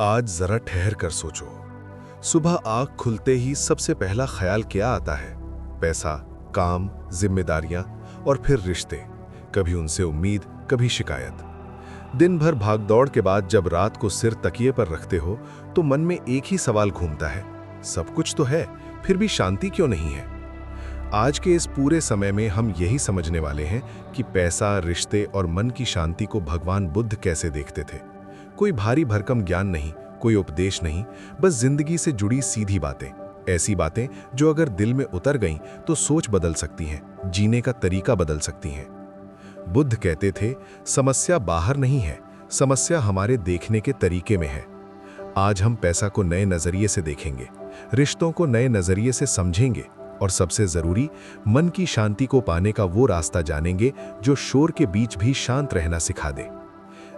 आज जरा ठहर कर सोचो। सुबह आंख खुलते ही सबसे पहला ख्याल क्या आता है? पैसा, काम, जिम्मेदारियां और फिर रिश्ते। कभी उनसे उम्मीद, कभी शिकायत। दिन भर भागदौड़ के बाद जब रात को सिर तकिए पर रखते हो तो मन में एक ही सवाल घूमता है, सब कुछ तो है, फिर भी शांति क्यों नहीं है? आज के इस पूरे समय में हम यही समझने वाले हैं कि पैसा, रिश्ते और मन की शांति को भगवान बुद्ध कैसे देखते थे। कोई भारी भरकम ज्ञान नहीं, कोई उपदेश नहीं, बस जिंदगी से जुड़ी सीधी बातें। ऐसी बातें जो अगर दिल में उतर गईं तो सोच बदल सकती हैं, जीने का तरीका बदल सकती हैं। बुद्ध कहते थे, समस्या बाहर नहीं है, समस्या हमारे देखने के तरीके में है। आज हम पैसा को नए नजरिए से देखेंगे, रिश्तों को नए नजरिए से समझेंगे और सबसे जरूरी, मन की शांति को पाने का वो रास्ता जानेंगे जो शोर के बीच भी शांत रहना सिखा दे।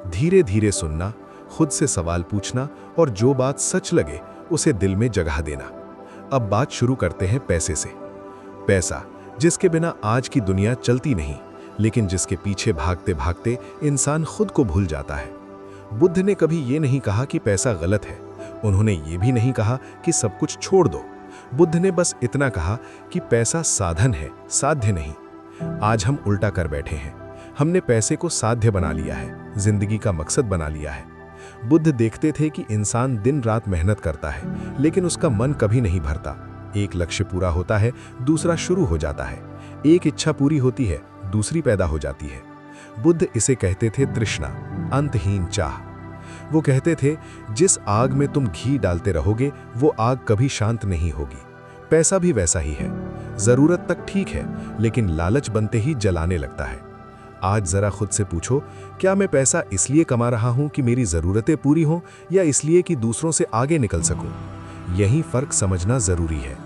धीरे धीरे सुनना, खुद से सवाल पूछना और जो बात सच लगे उसे दिल में जगह देना। अब बात शुरू करते हैं पैसे से। पैसा, जिसके बिना आज की दुनिया चलती नहीं, लेकिन जिसके पीछे भागते भागते इंसान खुद को भूल जाता है। बुद्ध ने कभी ये नहीं कहा कि पैसा गलत है, उन्होंने ये भी नहीं कहा कि सब कुछ छोड़ दो। बुद्ध ने बस इतना कहा कि पैसा साधन है, साध्य नहीं। आज हम उल्टा कर बैठे हैं, हमने पैसे को साध्य बना लिया है, जिंदगी का मकसद बना लिया है। बुद्ध देखते थे कि इंसान दिन रात मेहनत करता है, लेकिन उसका मन कभी नहीं भरता। एक लक्ष्य पूरा होता है, दूसरा शुरू हो जाता है। एक इच्छा पूरी होती है, दूसरी पैदा हो जाती है। बुद्ध इसे कहते थे तृष्णा, अंतहीन चाह। वो कहते थे, जिस आग में तुम घी डालते रहोगे वो आग कभी शांत नहीं होगी। पैसा भी वैसा ही है, जरूरत तक ठीक है, लेकिन लालच बनते ही जलाने लगता है। आज जरा खुद से पूछो, क्या मैं पैसा इसलिए कमा रहा हूं कि मेरी जरूरतें पूरी हों, या इसलिए कि दूसरों से आगे निकल सकूं? यही फर्क समझना जरूरी है।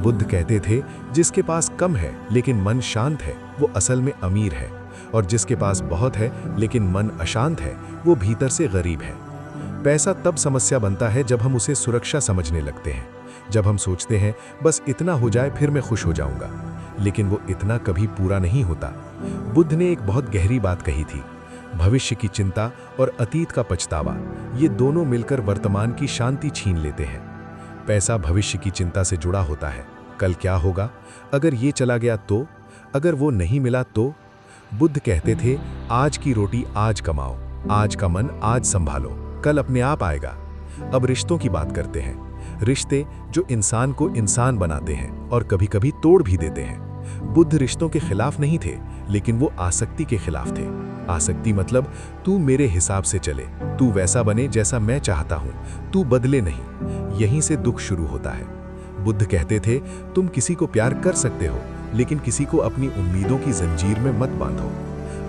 बुद्ध कहते थे, जिसके पास कम है लेकिन मन शांत है वो असल में अमीर है, और जिसके पास बहुत है लेकिन मन अशांत है वो भीतर से गरीब है। पैसा तब समस्या बनता है जब हम उसे सुरक्षा समझने लगते हैं, जब हम सोचते हैं बस इतना हो जाए फिर मैं खुश हो जाऊंगा, लेकिन वो इतना कभी पूरा नहीं होता। बुद्ध ने एक बहुत गहरी बात कही थी, भविष्य की चिंता और अतीत का पछतावा, ये दोनों मिलकर वर्तमान की शांति छीन लेते हैं। पैसा भविष्य की चिंता से जुड़ा होता है, कल क्या होगा, अगर ये चला गया तो, अगर वो नहीं मिला तो। बुद्ध कहते थे, आज की रोटी आज कमाओ, आज का मन आज संभालो, कल अपने आप आएगा। अब रिश्तों की बात करते हैं। रिश्ते जो इंसान को इंसान बनाते हैं और कभी-कभी तोड़ भी देते हैं। बुद्ध रिश्तों के खिलाफ नहीं थे, लेकिन वो आसक्ति के खिलाफ थे। आसक्ति मतलब तू मेरे हिसाब से चले, तू वैसा बने जैसा मैं चाहता हूं, तू बदले नहीं। यहीं से दुख शुरू होता है। बुद्ध कहते थे, तुम किसी को प्यार कर सकते हो, लेकिन किसी को अपनी उम्मीदों की जंजीर में मत बांधो।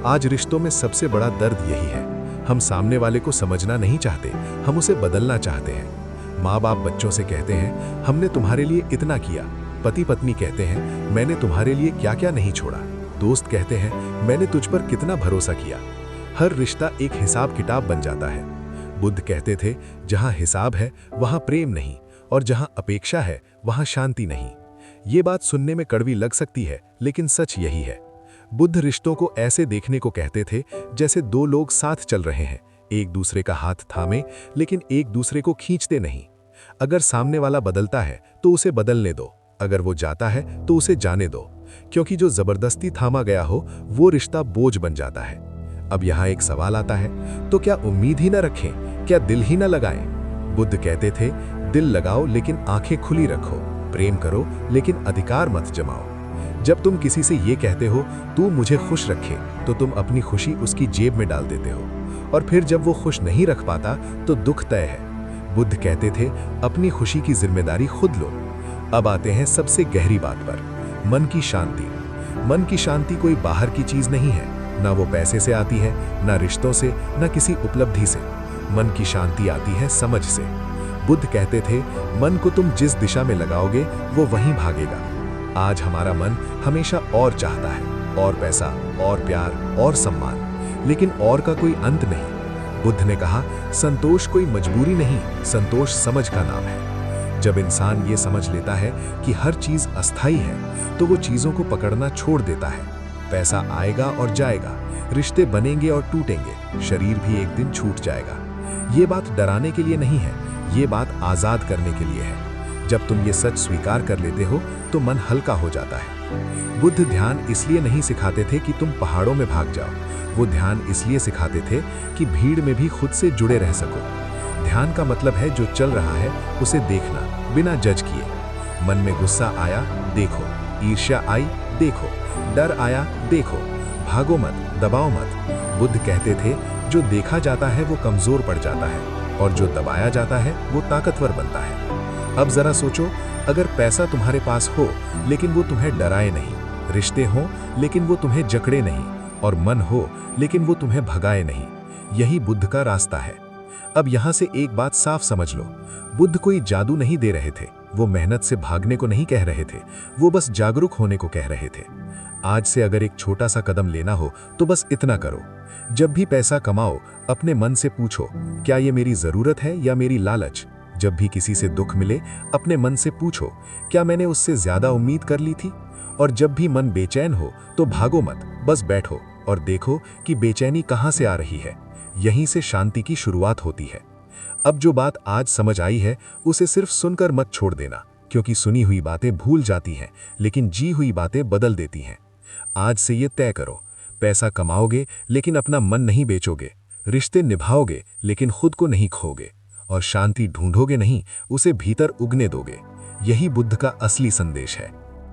आज रिश्तों में सबसे बड़ा दर्द यही है, हम सामने वाले को समझना नहीं चाहते, हम उसे बदलना चाहते हैं। माँ बाप बच्चों से कहते हैं, हमने तुम्हारे लिए इतना किया। पति पत्नी कहते हैं, मैंने तुम्हारे लिए क्या क्या नहीं छोड़ा। दोस्त कहते हैं, मैंने तुझ पर कितना भरोसा किया। हर रिश्ता एक हिसाब किताब बन जाता है। बुद्ध कहते थे, जहाँ हिसाब है वहाँ प्रेम नहीं, और जहाँ अपेक्षा है वहाँ शांति नहीं। ये बात सुनने में कड़वी लग सकती है, लेकिन सच यही है। बुद्ध रिश्तों को ऐसे देखने को कहते थे जैसे दो लोग साथ चल रहे हैं, एक दूसरे का हाथ थामे, लेकिन एक दूसरे को खींचते नहीं। अगर सामने वाला बदलता है तो उसे बदलने दो, अगर वो जाता है तो उसे जाने दो, क्योंकि जो जबरदस्ती थामा गया हो वो रिश्ता बोझ बन जाता है। अब यहाँ एक सवाल आता है, तो क्या उम्मीद ही न रखें, क्या दिल ही न लगाएं? बुद्ध कहते थे, दिल लगाओ लेकिन आंखें खुली रखो, प्रेम करो लेकिन अधिकार मत जमाओ। जब तुम किसी से ये कहते हो, तू मुझे खुश रखे, तो तुम अपनी खुशी उसकी जेब में डाल देते हो, और फिर जब वो खुश नहीं रख पाता तो दुख तय है। बुद्ध कहते थे, अपनी खुशी की जिम्मेदारी खुद लो। अब आते हैं सबसे गहरी बात पर, मन की शांति। मन की शांति कोई बाहर की चीज नहीं है, ना वो पैसे से आती है, ना रिश्तों से, ना किसी उपलब्धि से। मन की शांति आती है समझ से। बुद्ध कहते थे, मन को तुम जिस दिशा में लगाओगे वो वहीं भागेगा। आज हमारा मन हमेशा और चाहता है, और पैसा, और प्यार, और सम्मान, लेकिन और का कोई अंत नहीं। बुद्ध ने कहा, संतोष कोई मजबूरी नहीं, संतोष समझ का नाम है। जब इंसान ये समझ लेता है कि हर चीज अस्थाई है, तो वो चीजों को पकड़ना छोड़ देता है। पैसा आएगा और जाएगा, रिश्ते बनेंगे और टूटेंगे, शरीर भी एक दिन छूट जाएगा, ये बात डराने के लिए नहीं है, ये बात आज़ाद करने के लिए है। जब तुम ये सच स्वीकार कर लेते हो तो मन हल्का हो जाता है। बुद्ध ध्यान इसलिए नहीं सिखाते थे कि तुम पहाड़ों में भाग जाओ, वो ध्यान इसलिए सिखाते थे कि भीड़ में भी खुद से जुड़े रह सको। ध्यान का मतलब है जो चल रहा है उसे देखना, बिना जज किए। मन में गुस्सा आया, देखो, ईर्ष्या आई, देखो, डर आया, देखो, भागो मत, दबाओ मत। बुद्ध कहते थे जो देखा जाता है वो कमजोर पड़ जाता है और जो दबाया जाता है वो ताकतवर बनता है। अब जरा सोचो, अगर पैसा तुम्हारे पास हो लेकिन वो तुम्हें डराए नहीं, रिश्ते हों लेकिन वो तुम्हें जकड़े नहीं, और मन हो लेकिन वो तुम्हें भगाए नहीं, यही बुद्ध का रास्ता है। अब यहां से एक बात साफ समझ लो, बुद्ध कोई जादू नहीं दे रहे थे, वो मेहनत से भागने को नहीं कह रहे थे, वो बस जागरूक होने को कह रहे थे। आज से अगर एक छोटा सा कदम लेना हो तो बस इतना करो, जब भी पैसा कमाओ अपने मन से पूछो, क्या ये मेरी जरूरत है या मेरी लालच? जब भी किसी से दुख मिले अपने मन से पूछो, क्या मैंने उससे ज्यादा उम्मीद कर ली थी? और जब भी मन बेचैन हो तो भागो मत, बस बैठो और देखो कि बेचैनी कहां से आ रही है। यहीं से शांति की शुरुआत होती है। अब जो बात आज समझ आई है उसे सिर्फ सुनकर मत छोड़ देना, क्योंकि सुनी हुई बातें भूल जाती हैं लेकिन जी हुई बातें बदल देती हैं। आज से ये तय करो, पैसा कमाओगे लेकिन अपना मन नहीं बेचोगे, रिश्ते निभाओगे लेकिन खुद को नहीं खोगे, और शांति ढूंढोगे नहीं, उसे भीतर उगने दोगे। यही बुद्ध का असली संदेश है।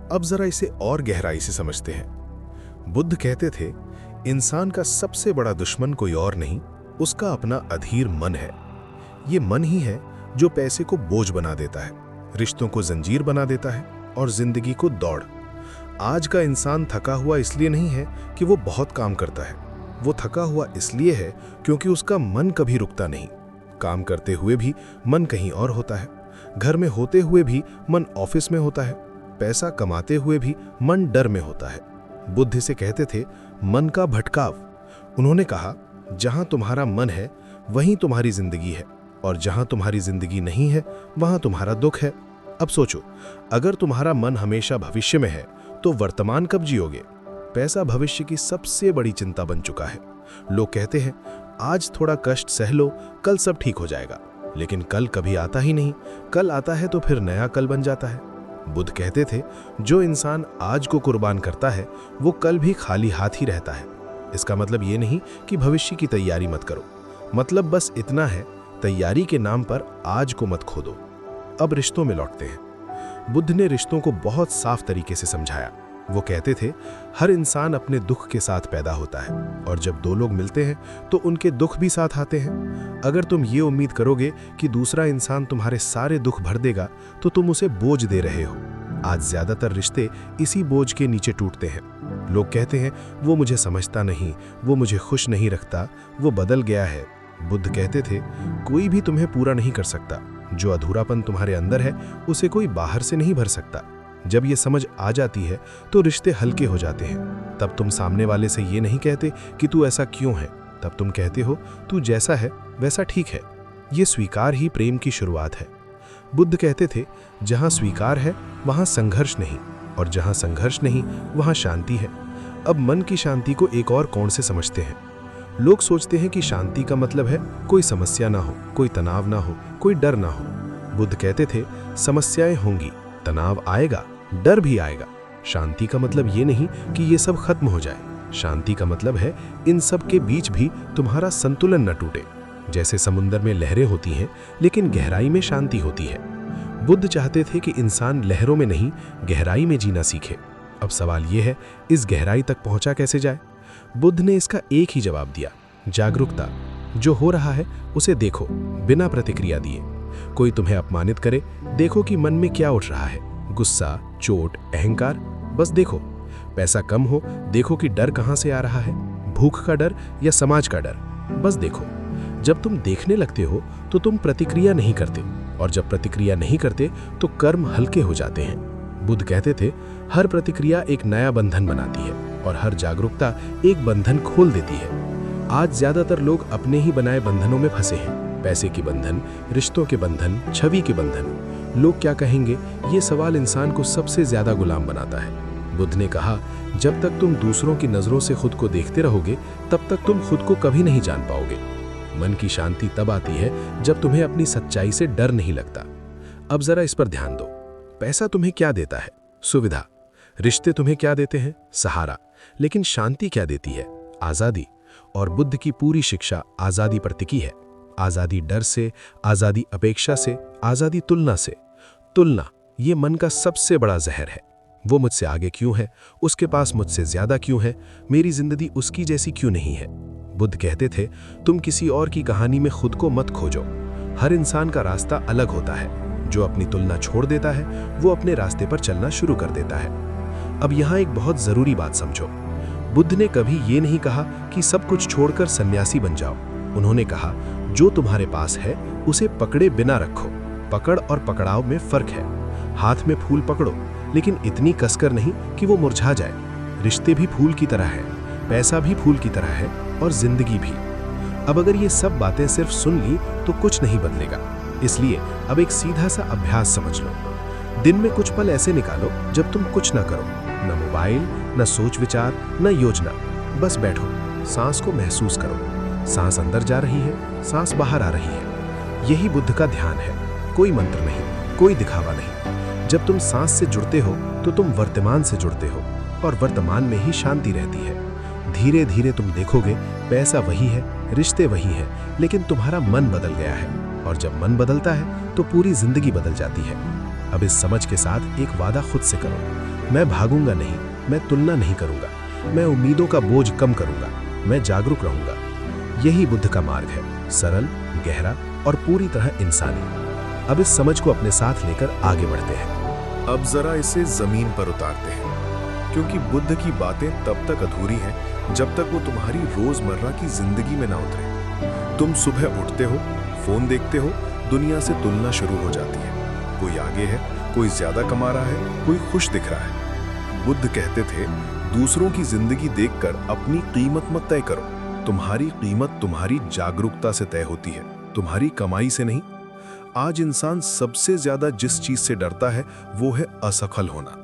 अब जरा इसे और गहराई से समझते हैं। बुद्ध कहते थे इंसान का सबसे बड़ा दुश्मन कोई और नहीं, उसका अपना अधीर मन है। ये मन ही है जो पैसे को बोझ बना देता है, रिश्तों को जंजीर बना देता है और जिंदगी को दौड़। आज का इंसान थका हुआ इसलिए नहीं है कि वो बहुत काम करता है, वो थका हुआ इसलिए है क्योंकि उसका मन कभी रुकता नहीं। काम करते हुए भी मन कहीं और होता है, घर में होते हुए भी मन ऑफिस में होता है, पैसा कमाते हुए भी मन डर में होता है। बुद्ध इसे कहते थे मन का भटकाव। उन्होंने कहा जहां तुम्हारा मन है वहीं तुम्हारी जिंदगी है, और जहां तुम्हारी जिंदगी नहीं है वहां तुम्हारा दुख है। अब सोचो, अगर तुम्हारा मन हमेशा भविष्य में है तो वर्तमान कब जियोगे? पैसा भविष्य की सबसे बड़ी चिंता बन चुका है। लोग कहते हैं आज थोड़ा कष्ट सह लो, कल सब ठीक हो जाएगा, लेकिन कल कभी आता ही नहीं। कल आता है तो फिर नया कल बन जाता है। बुद्ध कहते थे जो इंसान आज को कुर्बान करता है वो कल भी खाली हाथ ही रहता है। इसका मतलब ये नहीं कि भविष्य की तैयारी मत करो, मतलब बस इतना है तैयारी के नाम पर आज को मत खो दो। अब रिश्तों में लौटते हैं। बुद्ध ने रिश्तों को बहुत साफ तरीके से समझाया। वो कहते थे हर इंसान अपने दुख के साथ पैदा होता है, और जब दो लोग मिलते हैं तो उनके दुख भी साथ आते हैं। अगर तुम ये उम्मीद करोगे कि दूसरा इंसान तुम्हारे सारे दुख भर देगा तो तुम उसे बोझ दे रहे हो। आज ज्यादातर रिश्ते इसी बोझ के नीचे टूटते हैं। लोग कहते हैं वो मुझे समझता नहीं, वो मुझे खुश नहीं रखता, वो बदल गया है। बुद्ध कहते थे कोई भी तुम्हें पूरा नहीं कर सकता, जो अधूरापन तुम्हारे अंदर है उसे कोई बाहर से नहीं भर सकता। जब ये समझ आ जाती है तो रिश्ते हल्के हो जाते हैं। तब तुम सामने वाले से ये नहीं कहते कि तू ऐसा क्यों है, तब तुम कहते हो तू जैसा है वैसा ठीक है। ये स्वीकार ही प्रेम की शुरुआत है। बुद्ध कहते थे जहां स्वीकार है वहां संघर्ष नहीं, और जहां संघर्ष नहीं वहां शांति है। अब मन की शांति को एक और कोण से समझते हैं। लोग सोचते हैं कि शांति का मतलब है कोई समस्या ना हो, कोई तनाव ना हो, कोई डर ना हो। बुद्ध कहते थे समस्याएं होंगी, तनाव आएगा, डर भी आएगा। शांति का मतलब ये नहीं कि ये सब खत्म हो जाए। शांति का मतलब है इन सब के बीच भी तुम्हारा संतुलन न टूटे। जैसे समुद्र में लहरें होती हैं लेकिन गहराई में शांति होती है। बुद्ध चाहते थे कि इंसान लहरों में नहीं गहराई में जीना सीखे। अब सवाल यह है इस गहराई तक पहुंचा कैसे जाए? बुद्ध ने इसका एक ही जवाब दिया, जागरूकता। जो हो रहा है उसे देखो, बिना प्रतिक्रिया दिए। कोई तुम्हें अपमानित करे, देखो कि मन में क्या उठ रहा है, गुस्सा, चोट, अहंकार, बस देखो। पैसा कम हो, देखो कि डर कहां से आ रहा है, भूख का डर या समाज का डर, बस देखो। जब तुम देखने लगते हो तो तुम प्रतिक्रिया नहीं करते, और जब प्रतिक्रिया नहीं करते तो कर्म हल्के हो जाते हैं। बुद्ध कहते थे हर प्रतिक्रिया एक नया बंधन बनाती है, और हर जागरूकता एक बंधन खोल देती है। आज ज्यादातर लोग अपने ही बनाए बंधनों में फंसे हैं। पैसे के बंधन, रिश्तों के बंधन, छवि के बंधन। लोग क्या कहेंगे, ये सवाल इंसान को सबसे ज्यादा गुलाम बनाता है। बुद्ध ने कहा जब तक तुम दूसरों की नजरों से खुद को देखते रहोगे तब तक तुम खुद को कभी नहीं जान पाओगे। मन की शांति तब आती है जब तुम्हें अपनी सच्चाई से डर नहीं लगता। अब जरा इस पर ध्यान दो। पैसा तुम्हें क्या देता है? सुविधा। रिश्ते तुम्हें क्या देते हैं? सहारा। लेकिन शांति क्या देती है? आजादी। और बुद्ध की पूरी शिक्षा आजादी पर टिकी है। आजादी डर से, आजादी अपेक्षा से, आजादी तुलना से। तुलना, ये मन का सबसे बड़ा जहर है। वो मुझसे आगे क्यों है? उसके पास मुझसे ज्यादा क्यों है? मेरी जिंदगी उसकी जैसी क्यों नहीं है? बुद्ध कहते थे, तुम किसी और की कहानी में खुद को मत खोजो। हर इंसान का रास्ता अलग होता है। जो अपनी तुलना छोड़ देता है वो अपने रास्ते पर चलना शुरू कर देता है। अब यहाँ एक बहुत जरूरी बात समझो। बुद्ध ने कभी ये नहीं कहा कि सब कुछ छोड़कर सन्यासी बन जाओ। उन्होंने कहा, जो तुम्हारे पास है उसे पकड़े बिना रखो। पकड़ और पकड़ाव में फर्क है। हाथ में फूल पकड़ो, लेकिन इतनी कसकर नहीं कि वो मुरझा जाए। रिश्ते भी फूल की तरह है, पैसा भी फूल की तरह है, और जिंदगी भी। अब अगर ये सब बातें सिर्फ सुन ली तो कुछ नहीं बदलेगा। इसलिए अब एक सीधा सा अभ्यास समझ लो। दिन में कुछ पल ऐसे निकालो जब तुम कुछ ना करो, न मोबाइल, न सोच विचार, न योजना। बस बैठो, सांस को महसूस करो। सांस अंदर जा रही है, सांस बाहर आ रही है। यही बुद्ध का ध्यान है। कोई मंत्र नहीं, कोई दिखावा नहीं। जब तुम सांस से जुड़ते हो तो तुम वर्तमान से जुड़ते हो, और वर्तमान में ही शांति रहती है। धीरे धीरे तुम देखोगे, पैसा वही है, रिश्ते वही हैं, लेकिन तुम्हारा मन बदल गया है। और जब मन बदलता है तो पूरी जिंदगी बदल जाती है। अब इस समझ के साथ एक वादा खुद से करो। मैं भागूंगा नहीं, मैं तुलना नहीं करूंगा, मैं उम्मीदों का बोझ कम करूंगा, मैं जागरूक रहूंगा। यही बुद्ध का मार्ग है, सरल, गहरा और पूरी तरह इंसानी। अब इस समझ को अपने साथ लेकर आगे बढ़ते हैं। अब जरा इसे जमीन पर उतारते हैं, क्योंकि बुद्ध की बातें तब तक अधूरी हैं जब तक वो तुम्हारी रोजमर्रा की जिंदगी में ना उतरे। तुम सुबह उठते हो, फोन देखते हो, दुनिया से तुलना शुरू हो जाती है। कोई आगे है, कोई ज्यादा कमा रहा है, कोई खुश दिख रहा है। बुद्ध कहते थे, दूसरों की जिंदगी देखकर अपनी कीमत मत तय करो। तुम्हारी कीमत तुम्हारी जागरूकता से तय होती है, तुम्हारी कमाई से नहीं। आज इंसान सबसे ज्यादा जिस चीज से डरता है वो है असफल होना।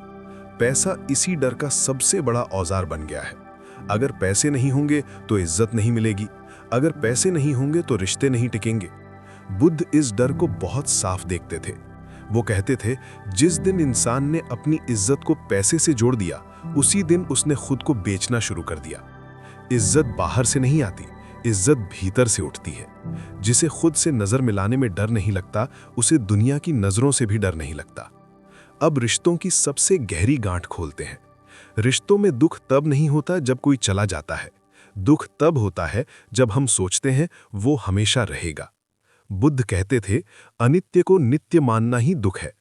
पैसा इसी डर का सबसे बड़ा औजार बन गया है। अगर पैसे नहीं होंगे तो इज्जत नहीं मिलेगी, अगर पैसे नहीं होंगे तो रिश्ते नहीं टिकेंगे। बुद्ध इस डर को बहुत साफ देखते थे। वो कहते थे, जिस दिन इंसान ने अपनी इज्जत को पैसे से जोड़ दिया, उसी दिन उसने खुद को बेचना शुरू कर दिया। इज्जत बाहर से नहीं आती, इज्जत भीतर से उठती है। जिसे खुद से नजर मिलाने में डर नहीं लगता, उसे दुनिया की नजरों से भी डर नहीं लगता। अब रिश्तों की सबसे गहरी गांठ खोलते हैं। रिश्तों में दुख तब नहीं होता जब कोई चला जाता है। दुख तब होता है जब हम सोचते हैं वो हमेशा रहेगा। बुद्ध कहते थे, अनित्य को नित्य मानना ही दुख है।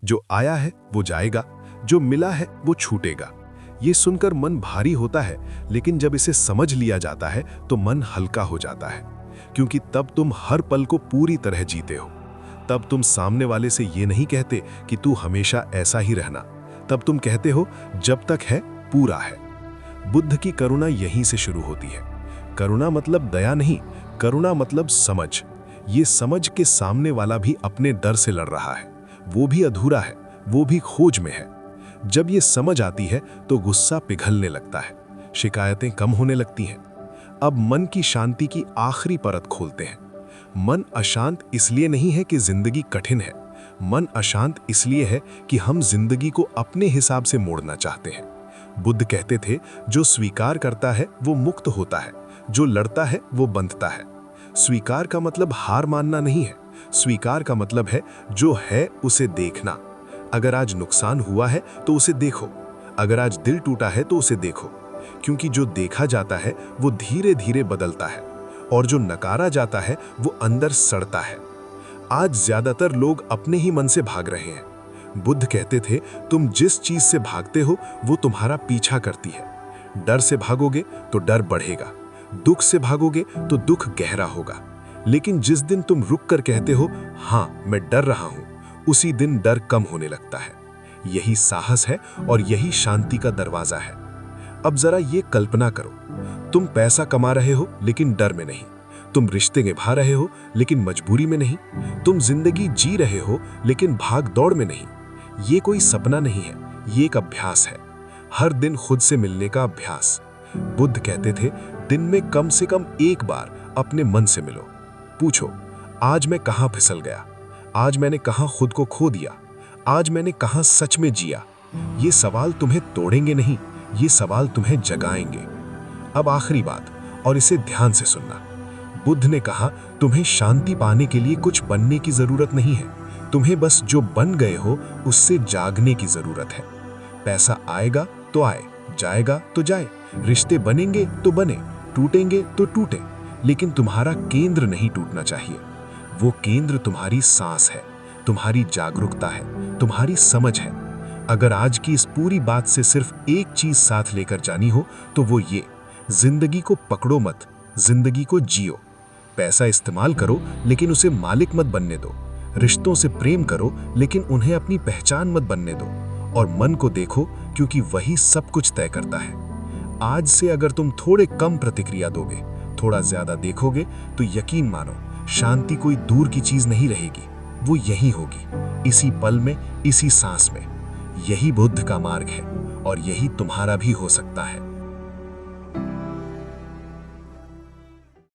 जो आया है वो जाएगा, जो मिला है वो छूटेगा। ये सुनकर मन भारी होता है, लेकिन जब इसे समझ लिया जाता है तो मन हल्का हो जाता है। क्योंकि तब तुम हर पल को पूरी तरह जीते हो। तब तुम सामने वाले से ये नहीं कहते कि तू हमेशा ऐसा ही रहना। तब तुम कहते हो, जब तक है पूरा है। बुद्ध की करुणा यहीं से शुरू होती है। करुणा मतलब दया नहीं, करुणा मतलब समझ। ये समझ के सामने वाला भी अपने डर से लड़ रहा है, वो भी अधूरा है, वो भी खोज में है। जब ये समझ आती है तो गुस्सा पिघलने लगता है, शिकायतें कम होने लगती हैं। अब मन की शांति की आखिरी परत खोलते हैं। मन अशांत इसलिए नहीं है कि जिंदगी कठिन है, मन अशांत इसलिए है कि हम जिंदगी को अपने हिसाब से मोड़ना चाहते हैं। बुद्ध कहते थे, जो स्वीकार करता है वो मुक्त होता है, जो लड़ता है वो बंधता है। स्वीकार का मतलब हार मानना नहीं है, स्वीकार का मतलब है जो है उसे देखना। अगर आज नुकसान हुआ है तो उसे देखो, अगर आज दिल टूटा है तो उसे देखो। क्योंकि जो देखा जाता है वो धीरे धीरे बदलता है, और जो नकारा जाता है वो अंदर सड़ता है। आज ज्यादातर लोग अपने ही मन से भाग रहे हैं। बुद्ध कहते थे, तुम जिस चीज से भागते हो वो तुम्हारा पीछा करती है। डर से भागोगे तो डर बढ़ेगा, दुख से भागोगे तो दुख गहरा होगा। लेकिन जिस दिन तुम रुक कर कहते हो, हाँ मैं डर रहा हूं, उसी दिन डर कम होने लगता है। यही साहस है और यही शांति का दरवाजा है। अब जरा ये कल्पना करो, तुम पैसा कमा रहे हो लेकिन डर में नहीं, तुम रिश्ते निभा रहे हो लेकिन मजबूरी में नहीं, तुम जिंदगी जी रहे हो लेकिन भाग दौड़ में नहीं। ये कोई सपना नहीं है, ये एक अभ्यास है, हर दिन खुद से मिलने का अभ्यास। बुद्ध कहते थे, दिन में कम से कम एक बार अपने मन से मिलो। पूछो, आज मैं कहाँ फिसल गया? आज मैंने कहाँ खुद को खो दिया? आज मैंने कहाँ सच में जिया? ये सवाल तुम्हें तोड़ेंगे नहीं, ये सवाल तुम्हें जगाएंगे। अब आखिरी बात, और इसे ध्यान से सुनना। बुद्ध ने कहा, तुम्हें शांति पाने के लिए कुछ बनने की जरूरत नहीं है, तुम्हें बस जो बन गए हो उससे जागने की जरूरत है। पैसा आएगा तो आए, जाएगा तो जाए, रिश्ते बनेंगे तो बने, टूटेंगे तो टूटे, लेकिन तुम्हारा केंद्र नहीं टूटना चाहिए। वो केंद्र तुम्हारी सांस है, तुम्हारी जागरूकता है, तुम्हारी समझ है। अगर आज की इस पूरी बात से सिर्फ एक चीज साथ लेकर जानी हो तो वो ये, जिंदगी को पकड़ो मत, जिंदगी को जियो। पैसा इस्तेमाल करो लेकिन उसे मालिक मत बनने दो। रिश्तों से प्रेम करो लेकिन उन्हें अपनी पहचान मत बनने दो। और मन को देखो, क्योंकि वही सब कुछ तय करता है। आज से अगर तुम थोड़े कम प्रतिक्रिया दोगे, थोड़ा ज्यादा देखोगे, तो यकीन मानो शांति कोई दूर की चीज नहीं रहेगी, वो यही होगी, इसी पल में, इसी सांस में। यही बुद्ध का मार्ग है और यही तुम्हारा भी हो सकता है।